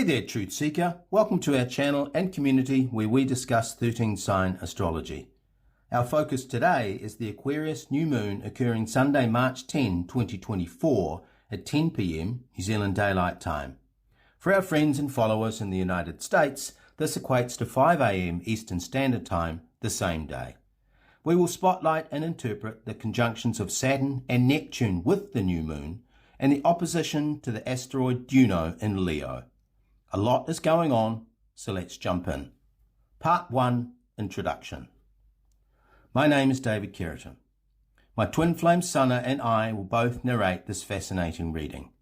Hey there, Truth Seeker. Welcome to our channel and community where we discuss 13-sign astrology. Our focus today is the Aquarius new moon occurring Sunday, March 10, 2024 at 10 p.m. New Zealand Daylight Time. For our friends and followers in the United States, this equates to 5 a.m. Eastern Standard Time the same day. We will spotlight and interpret the conjunctions of Saturn and Neptune with the new moon and the opposition to the asteroid Juno in Leo. A lot is going on, so let's jump in. Part 1, Introduction. My name is David Keratin. My twin flame Sana and I will both narrate this fascinating reading.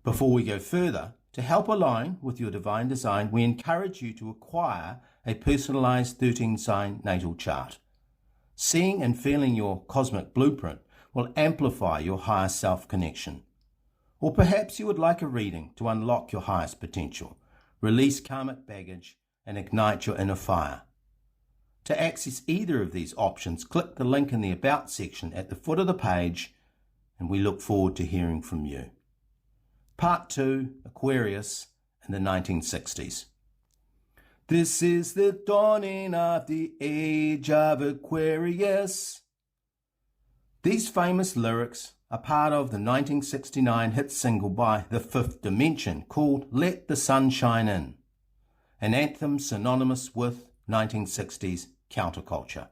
Before we go further, to help align with your divine design, we encourage you to acquire a personalized 13-sign natal chart. Seeing and feeling your cosmic blueprint will amplify your higher self connection. Or perhaps you would like a reading to unlock your highest potential, release karmic baggage, and ignite your inner fire. To access either of these options, click the link in the About section at the foot of the page, and we look forward to hearing from you. Part 2, Aquarius in the 1960s. This is the dawning of the Age of Aquarius. These famous lyrics are part of the 1969 hit single by The Fifth Dimension called Let the Sun Shine In, an anthem synonymous with 1960s counterculture.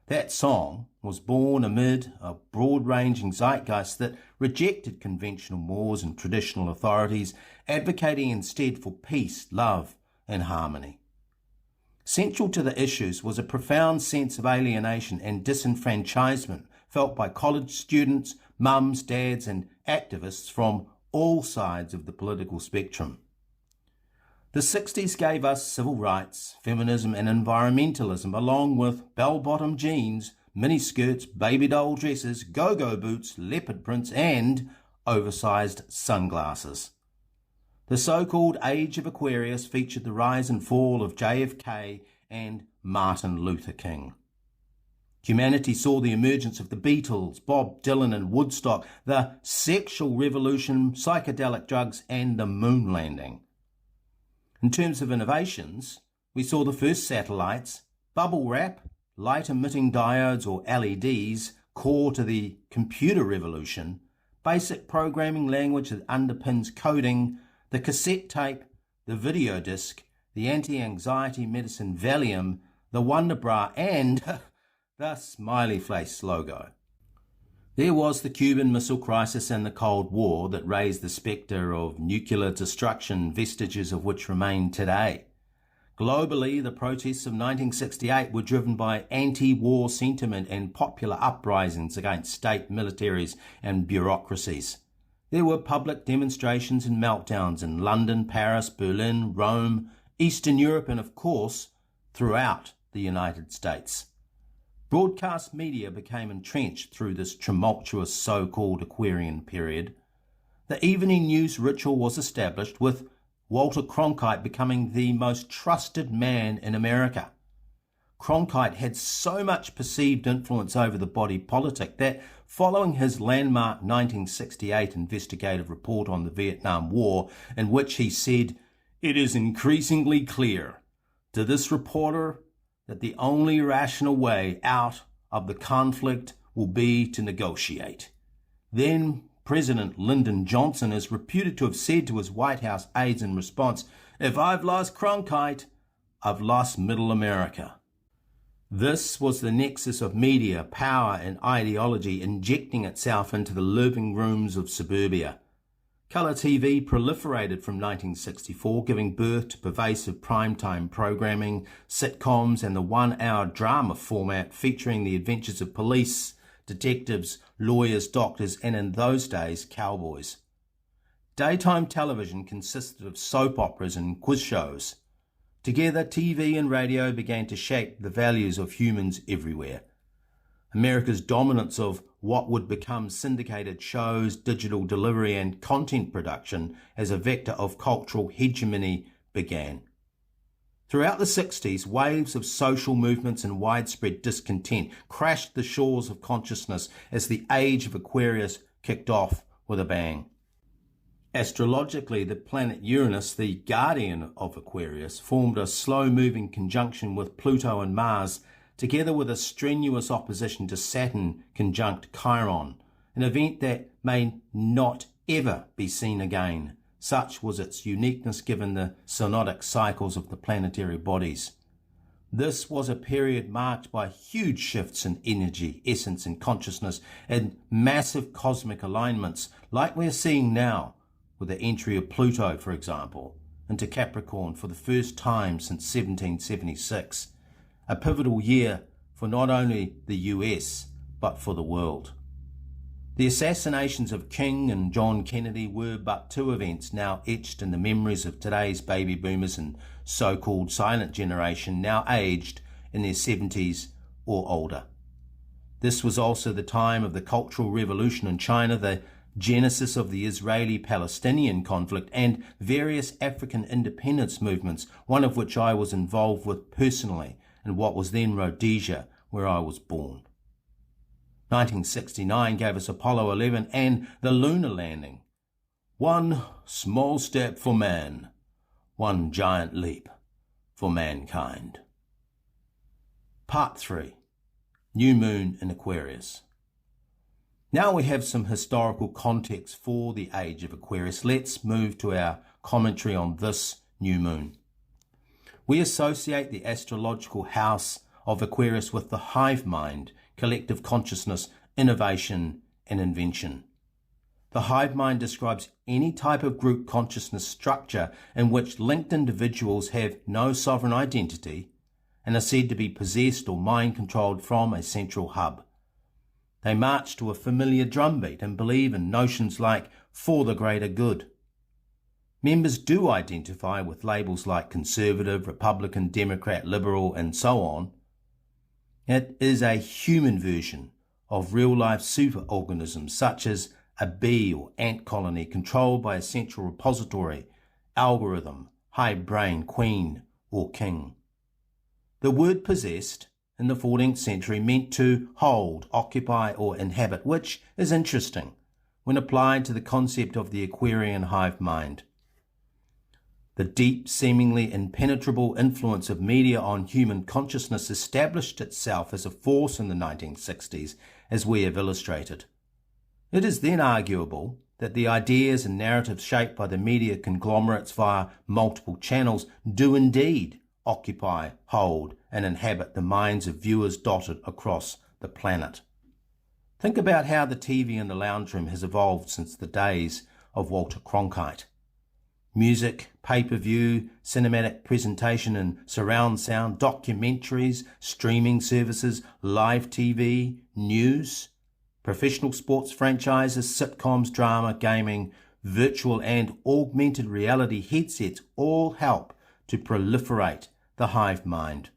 That song was born amid a broad-ranging zeitgeist that rejected conventional mores and traditional authorities, advocating instead for peace, love, and harmony. Central to the issues was a profound sense of alienation and disenfranchisement felt by college students, mums, dads, and activists from all sides of the political spectrum. The 60s gave us civil rights, feminism, and environmentalism, along with bell-bottom jeans, miniskirts, baby doll dresses, go-go boots, leopard prints, and oversized sunglasses. The so-called Age of Aquarius featured the rise and fall of JFK and Martin Luther King. Humanity saw the emergence of the Beatles, Bob Dylan and Woodstock, the sexual revolution, psychedelic drugs, and the moon landing. In terms of innovations, we saw the first satellites, bubble wrap, light-emitting diodes or LEDs, core to the computer revolution, basic programming language that underpins coding, the cassette tape, the video disc, the anti-anxiety medicine Valium, the Wonder Bra, and the smiley face logo. There was the Cuban Missile Crisis and the Cold War that raised the spectre of nuclear destruction, vestiges of which remain today. Globally, the protests of 1968 were driven by anti-war sentiment and popular uprisings against state militaries and bureaucracies. There were public demonstrations and meltdowns in London, Paris, Berlin, Rome, Eastern Europe, and of course, throughout the United States. Broadcast media became entrenched through this tumultuous so-called Aquarian period. The evening news ritual was established, with Walter Cronkite becoming the most trusted man in America. Cronkite had so much perceived influence over the body politic that, following his landmark 1968 investigative report on the Vietnam War, in which he said, "It is increasingly clear to this reporter that the only rational way out of the conflict will be to negotiate." Then President Lyndon Johnson is reputed to have said to his White House aides in response, "If I've lost Cronkite, I've lost Middle America." This was the nexus of media, power, and ideology injecting itself into the living rooms of suburbia. Colour TV proliferated from 1964, giving birth to pervasive primetime programming, sitcoms, and the one-hour drama format featuring the adventures of police, detectives, lawyers, doctors, and in those days, cowboys. Daytime television consisted of soap operas and quiz shows. Together, TV and radio began to shape the values of humans everywhere. America's dominance of what would become syndicated shows, digital delivery, and content production as a vector of cultural hegemony began. Throughout the 60s, waves of social movements and widespread discontent crashed the shores of consciousness as the Age of Aquarius kicked off with a bang. Astrologically, the planet Uranus, the guardian of Aquarius, formed a slow-moving conjunction with Pluto and Mars, together with a strenuous opposition to Saturn conjunct Chiron, an event that may not ever be seen again. Such was its uniqueness given the synodic cycles of the planetary bodies. This was a period marked by huge shifts in energy, essence and consciousness, and massive cosmic alignments like we're seeing now, with the entry of Pluto, for example, into Capricorn for the first time since 1776, a pivotal year for not only the US, but for the world. The assassinations of King and John Kennedy were but two events now etched in the memories of today's baby boomers and so-called silent generation now aged in their 70s or older. This was also the time of the Cultural Revolution in China, the genesis of the Israeli-Palestinian conflict, and various African independence movements, one of which I was involved with personally in what was then Rhodesia, where I was born. 1969 gave us Apollo 11 and the lunar landing. One small step for man, one giant leap for mankind. Part 3. New Moon in Aquarius. Now we have some historical context for the Age of Aquarius. Let's move to our commentary on this new moon. We associate the astrological house of Aquarius with the hive mind, collective consciousness, innovation, and invention. The hive mind describes any type of group consciousness structure in which linked individuals have no sovereign identity and are said to be possessed or mind-controlled from a central hub. They march to a familiar drumbeat and believe in notions like for the greater good. Members do identify with labels like conservative, Republican, Democrat, liberal, and so on. It is a human version of real-life superorganisms such as a bee or ant colony controlled by a central repository, algorithm, hive brain, queen, or king. The word possessed in the 14th century meant to hold, occupy, or inhabit, which is interesting when applied to the concept of the Aquarian hive mind. The deep, seemingly impenetrable influence of media on human consciousness established itself as a force in the 1960s, as we have illustrated. It is then arguable that the ideas and narratives shaped by the media conglomerates via multiple channels do indeed occupy, hold, and inhabit the minds of viewers dotted across the planet. Think about how the TV in the lounge room has evolved since the days of Walter Cronkite. Music, pay-per-view, cinematic presentation and surround sound, documentaries, streaming services, live TV, news, professional sports franchises, sitcoms, drama, gaming, virtual and augmented reality headsets all help to proliferate the hive mind.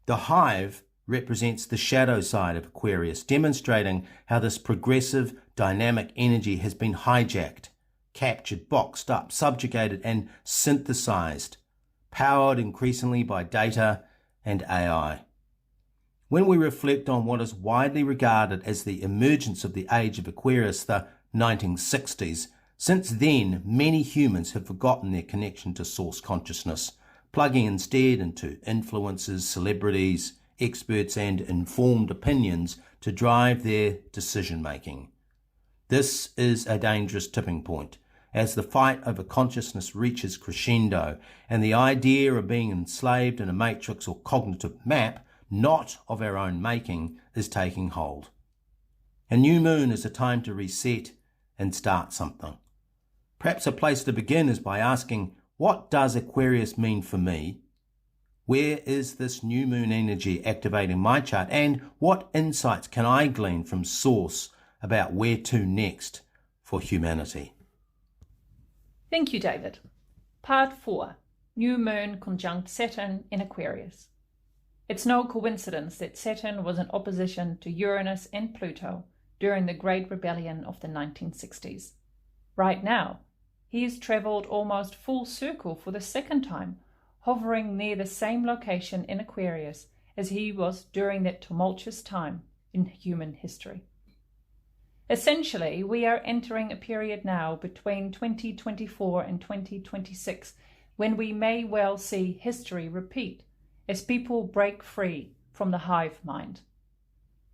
The hive represents the shadow side of Aquarius, demonstrating how this progressive, dynamic energy has been hijacked, captured, boxed up, subjugated, and synthesized, powered increasingly by data and AI. When we reflect on what is widely regarded as the emergence of the Age of Aquarius, the 1960s, since then many humans have forgotten their connection to source consciousness, plugging instead into influencers, celebrities, experts, and informed opinions to drive their decision-making. This is a dangerous tipping point, as the fight over consciousness reaches crescendo, and the idea of being enslaved in a matrix or cognitive map, not of our own making, is taking hold. A new moon is a time to reset and start something. Perhaps a place to begin is by asking, what does Aquarius mean for me? Where is this new moon energy activating my chart? And what insights can I glean from source about where to next for humanity? Thank you, David. Part 4. New Moon conjunct Saturn in Aquarius. It's no coincidence that Saturn was in opposition to Uranus and Pluto during the Great Rebellion of the 1960s. Right now, he has travelled almost full circle for the second time, hovering near the same location in Aquarius as he was during that tumultuous time in human history. Essentially, we are entering a period now between 2024 and 2026 when we may well see history repeat as people break free from the hive mind.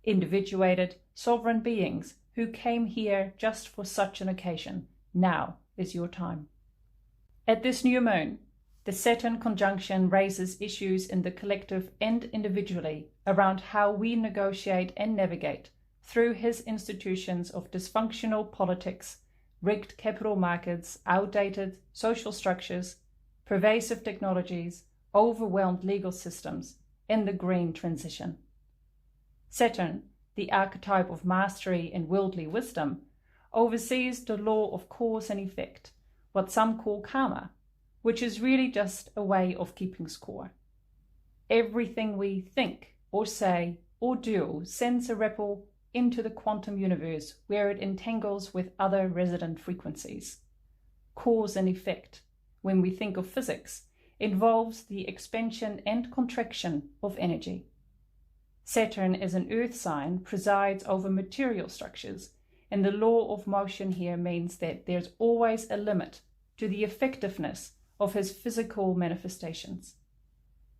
Individuated, sovereign beings who came here just for such an occasion, now is your time. At this new moon, the Saturn conjunction raises issues in the collective and individually around how we negotiate and navigate through his institutions of dysfunctional politics, rigged capital markets, outdated social structures, pervasive technologies, overwhelmed legal systems, and the green transition. Saturn, the archetype of mastery and worldly wisdom, oversees the law of cause and effect, what some call karma, which is really just a way of keeping score. Everything we think or say or do sends a ripple into the quantum universe where it entangles with other resident frequencies. Cause and effect, when we think of physics, involves the expansion and contraction of energy. Saturn, as an earth sign, presides over material structures, and the law of motion here means that there's always a limit to the effectiveness of his physical manifestations.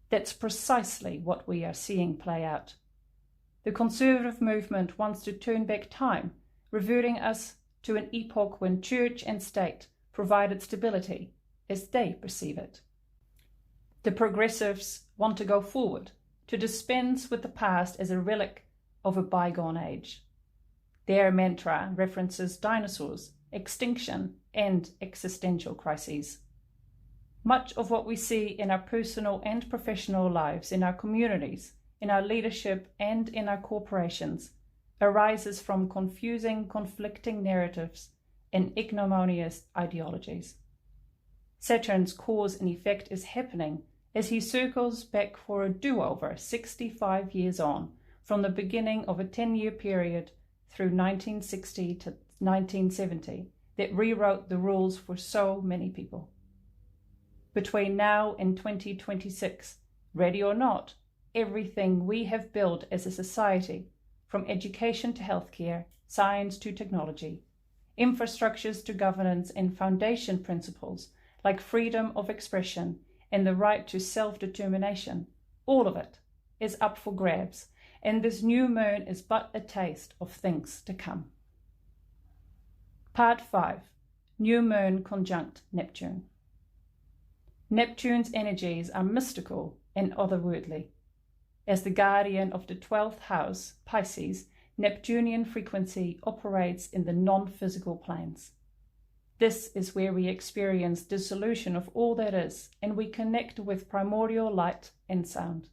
That's precisely what we are seeing play out. The conservative movement wants to turn back time, reverting us to an epoch when church and state provided stability as they perceive it. The progressives want to go forward, to dispense with the past as a relic of a bygone age. Their mantra references dinosaurs, extinction, and existential crises. Much of what we see in our personal and professional lives, in our communities, in our leadership, and in our corporations arises from confusing, conflicting narratives and ignominious ideologies. Saturn's cause and effect is happening as he circles back for a do-over 65 years on from the beginning of a 10-year period through 1960 to 1970 that rewrote the rules for so many people. Between now and 2026, ready or not, everything we have built as a society, from education to healthcare, science to technology, infrastructures to governance, and foundation principles like freedom of expression and the right to self-determination, all of it is up for grabs, and this new moon is but a taste of things to come. Part 5. New Moon Conjunct Neptune. Neptune's energies are mystical and otherworldly. As the guardian of the 12th house, Pisces, Neptunian frequency operates in the non-physical planes. This is where we experience dissolution of all that is, and we connect with primordial light and sound.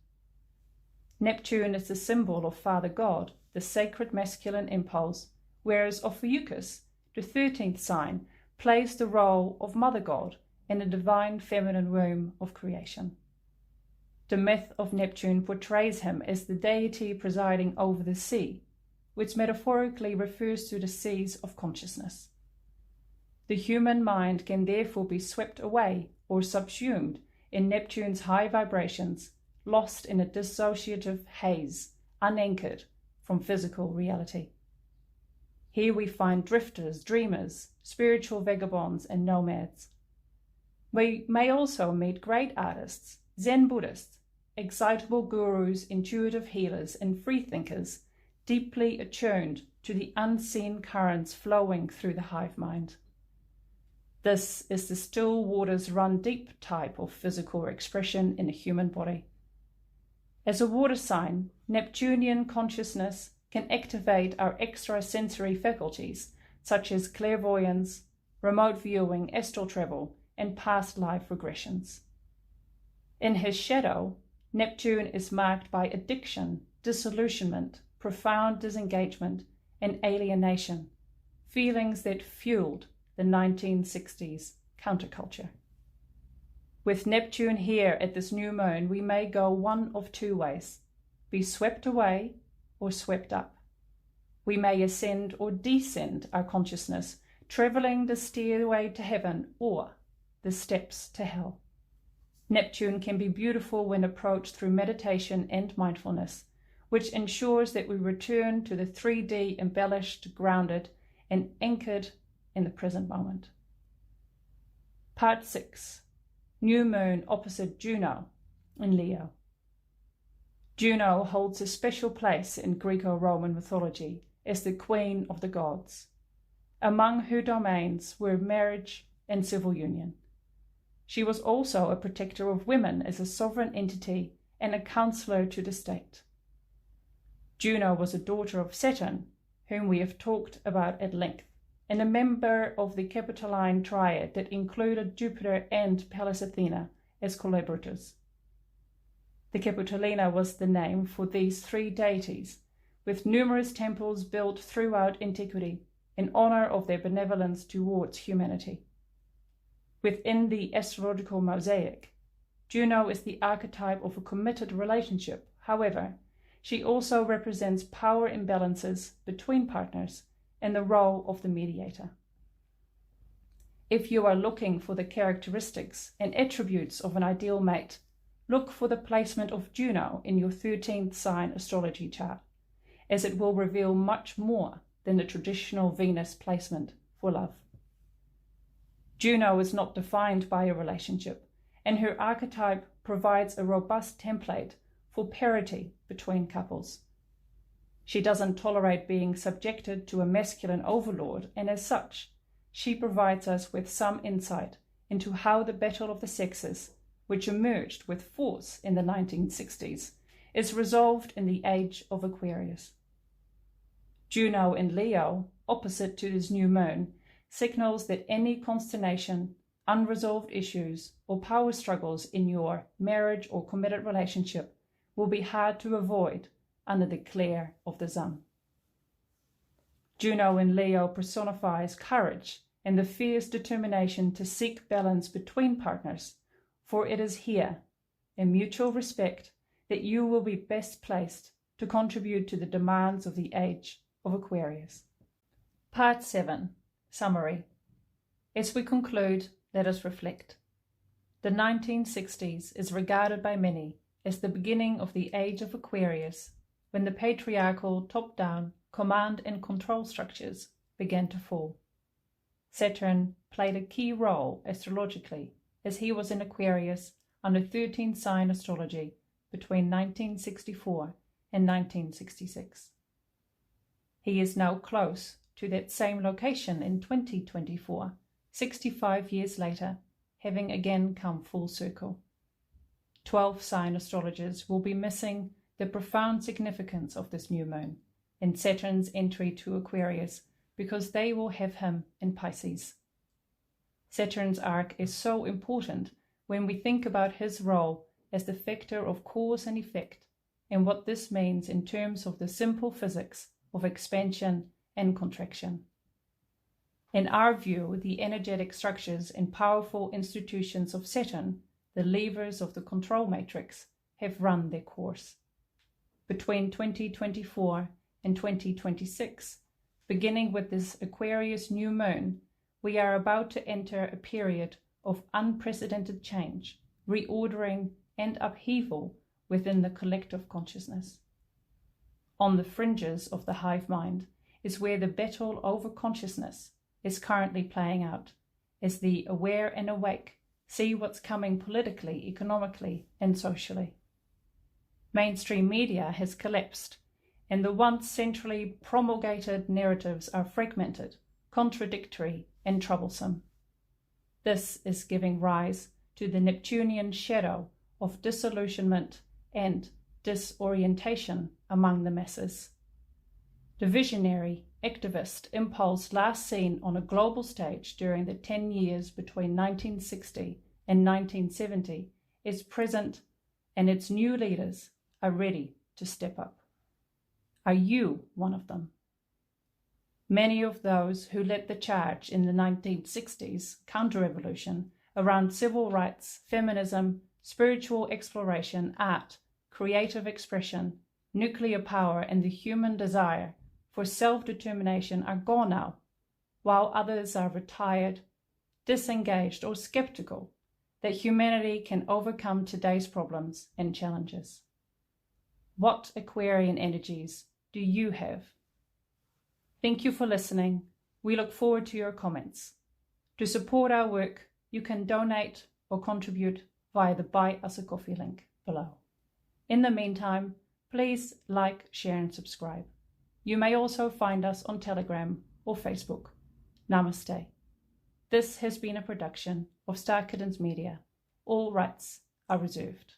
Neptune is the symbol of Father God, the sacred masculine impulse, whereas Ophiuchus, the 13th sign, plays the role of Mother God in the divine feminine womb of creation. The myth of Neptune portrays him as the deity presiding over the sea, which metaphorically refers to the seas of consciousness. The human mind can therefore be swept away or subsumed in Neptune's high vibrations, lost in a dissociative haze, unanchored from physical reality. Here we find drifters, dreamers, spiritual vagabonds, and nomads. We may also meet great artists, Zen Buddhists, excitable gurus, intuitive healers, and freethinkers, deeply attuned to the unseen currents flowing through the hive mind. This is the still waters run deep type of physical expression in a human body. As a water sign, Neptunian consciousness can activate our extrasensory faculties, such as clairvoyance, remote viewing, astral travel, and past life regressions. In his shadow, Neptune is marked by addiction, disillusionment, profound disengagement, and alienation, feelings that fueled the 1960s counterculture. With Neptune here at this new moon, we may go one of two ways: be swept away or swept up. We may ascend or descend our consciousness, traveling the stairway to heaven or the steps to hell. Neptune can be beautiful when approached through meditation and mindfulness, which ensures that we return to the 3D embellished, grounded, and anchored in the present moment. Part 6. New Moon opposite Juno in Leo. Juno holds a special place in Greco-Roman mythology as the queen of the gods. Among her domains were marriage and civil union. She was also a protector of women as a sovereign entity and a counselor to the state. Juno was a daughter of Saturn, whom we have talked about at length, and a member of the Capitoline triad that included Jupiter and Pallas Athena as collaborators. The Capitolina was the name for these three deities, with numerous temples built throughout antiquity in honor of their benevolence towards humanity. Within the astrological mosaic, Juno is the archetype of a committed relationship. However, she also represents power imbalances between partners and the role of the mediator. If you are looking for the characteristics and attributes of an ideal mate, look for the placement of Juno in your 13th sign astrology chart, as it will reveal much more than the traditional Venus placement for love. Juno is not defined by a relationship, and her archetype provides a robust template for parity between couples. She doesn't tolerate being subjected to a masculine overlord, and as such, she provides us with some insight into how the battle of the sexes, which emerged with force in the 1960s, is resolved in the Age of Aquarius. Juno in Leo, opposite to this new moon, signals that any consternation, unresolved issues, or power struggles in your marriage or committed relationship will be hard to avoid under the glare of the sun. Juno in Leo personifies courage and the fierce determination to seek balance between partners, for it is here, in mutual respect, that you will be best placed to contribute to the demands of the Age of Aquarius. Part 7. Summary. As we conclude, let us reflect. The 1960s is regarded by many as the beginning of the Age of Aquarius, when the patriarchal top-down command and control structures began to fall. Saturn played a key role astrologically, as he was in Aquarius under 13th sign astrology between 1964 and 1966. He is now close to that same location in 2024, 65 years later, having again come full circle. 12 sign astrologers will be missing the profound significance of this new moon and Saturn's entry to Aquarius, because they will have him in Pisces. Saturn's arc is so important when we think about his role as the factor of cause and effect, and what this means in terms of the simple physics of expansion and contraction. In our view, the energetic structures and powerful institutions of Saturn, the levers of the control matrix, have run their course. Between 2024 and 2026, beginning with this Aquarius new moon, we are about to enter a period of unprecedented change, reordering, and upheaval within the collective consciousness. On the fringes of the hive mind is where the battle over consciousness is currently playing out, as the aware and awake see what's coming politically, economically, and socially. Mainstream media has collapsed, and the once centrally promulgated narratives are fragmented, contradictory, and troublesome. This is giving rise to the Neptunian shadow of disillusionment and disorientation among the masses. The visionary, activist impulse last seen on a global stage during the 10 years between 1960 and 1970 is present, and its new leaders are ready to step up. Are you one of them? Many of those who led the charge in the 1960s counter-revolution around civil rights, feminism, spiritual exploration, art, creative expression, nuclear power, and the human desire for self-determination are gone now, while others are retired, disengaged, or skeptical that humanity can overcome today's problems and challenges. What Aquarian energies do you have? Thank you for listening. We look forward to your comments. To support our work, you can donate or contribute via the Buy Us a Coffee link below. In the meantime, please like, share and subscribe. You may also find us on Telegram or Facebook. Namaste. This has been a production of Star Kittens Media. All rights are reserved.